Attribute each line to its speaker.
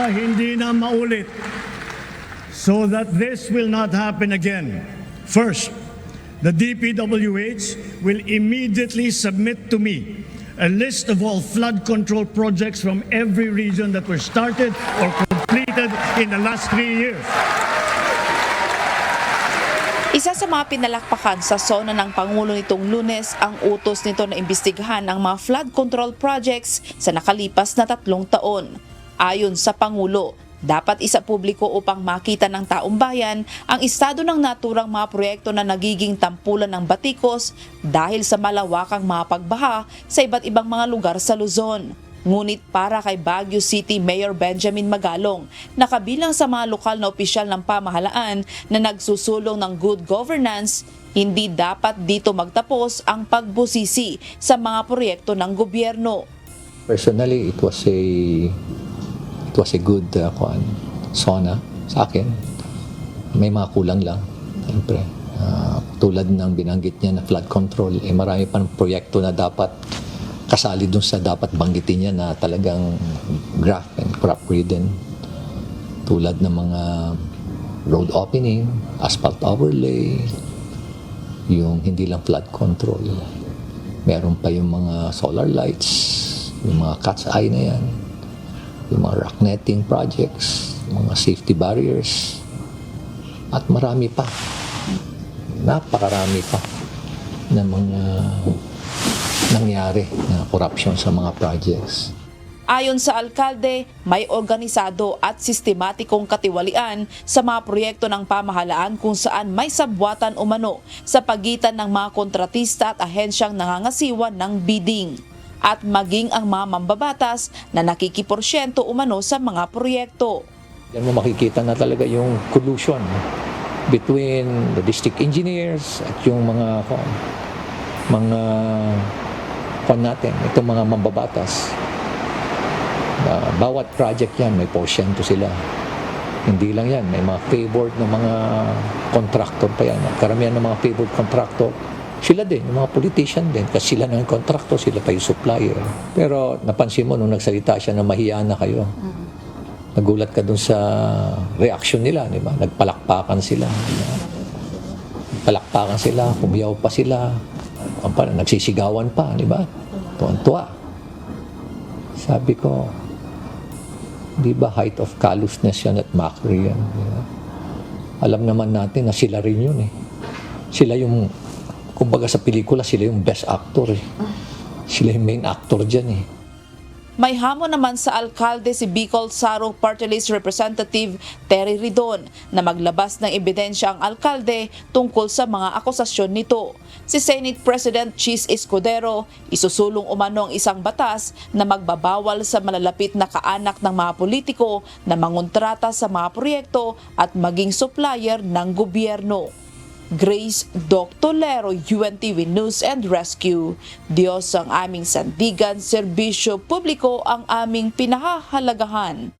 Speaker 1: Sana hindi na maulit. So that this will not happen again. First, the DPWH will immediately submit to me a list of all flood control projects from every region that were started or completed in the last 3 years.
Speaker 2: Isa sa mga pinalakpakan sa SONA ng Pangulo nitong Lunes ang utos nito na imbestigahan ang mga flood control projects sa nakalipas na 3 taon. Ayon sa Pangulo, dapat isa publiko upang makita ng taong bayan ang estado ng naturang mga proyekto na nagiging tampulan ng batikos dahil sa malawakang mga pagbaha sa iba't ibang mga lugar sa Luzon. Ngunit para kay Baguio City Mayor Benjamin Magalong, na kabilang sa mga lokal na opisyal ng pamahalaan na nagsusulong ng good governance, hindi dapat dito magtapos ang pagbusisi sa mga proyekto ng gobyerno.
Speaker 3: Personally, it was a good SONA sa akin. May mga kulang lang, siyempre. Tulad ng binanggit niya na flood control, marami pa ng proyekto na dapat kasali dun sa dapat banggitin niya na talagang graft and crop ridden. Tulad ng mga road opening, asphalt overlay, yung hindi lang flood control. Meron pa yung mga solar lights, yung mga cat's eye na yan, yung mga rock netting projects, mga safety barriers, at marami pa. Napakarami pa na mga nangyari na corruption sa mga projects.
Speaker 2: Ayon sa alkalde, may organisado at sistematikong katiwalian sa mga proyekto ng pamahalaan kung saan may sabwatan umano sa pagitan ng mga kontratista at ahensyang nangangasiwa ng bidding. At maging ang mga mambabatas na nakikiporsyento umano sa mga proyekto.
Speaker 3: Yan mo makikita na talaga yung collusion between the district engineers at yung mga natin, itong mga mambabatas. Bawat project yan, may porsyento sila. Hindi lang yan, may mga favored na mga contractor pa yan. Karamihan ng mga favored contractor, sila din, yung mga politician din, kasi sila na yung contractor, sila pa yung supplier. Pero napansin mo, nung nagsalita siya na mahiya na kayo, nagulat ka dun sa reaction nila, di ba? Nagpalakpakan sila. Palakpakan sila, kumiyaw pa sila, nagsisigawan pa, di ba? Tuwan-tuwa. Sabi ko, di ba height of callousness yan at mockery yan? Diba? Alam naman natin na sila rin yun eh. Sila yung, kumbaga sa pelikula, sila yung best actor eh. Sila yung main actor dyan eh.
Speaker 2: May hamon naman sa alkalde si Bicol Saro Party List Representative Terry Ridon na maglabas ng ebidensya ang alkalde tungkol sa mga akusasyon nito. Si Senate President Chis Escudero, isusulong umano ang isang batas na magbabawal sa malalapit na kaanak ng mga politiko na mangontrata sa mga proyekto at maging supplier ng gobyerno. Grace Doctolero, UNTV News and Rescue. Diyos ang aming sandigan, serbisyo publiko ang aming pinahahalagahan.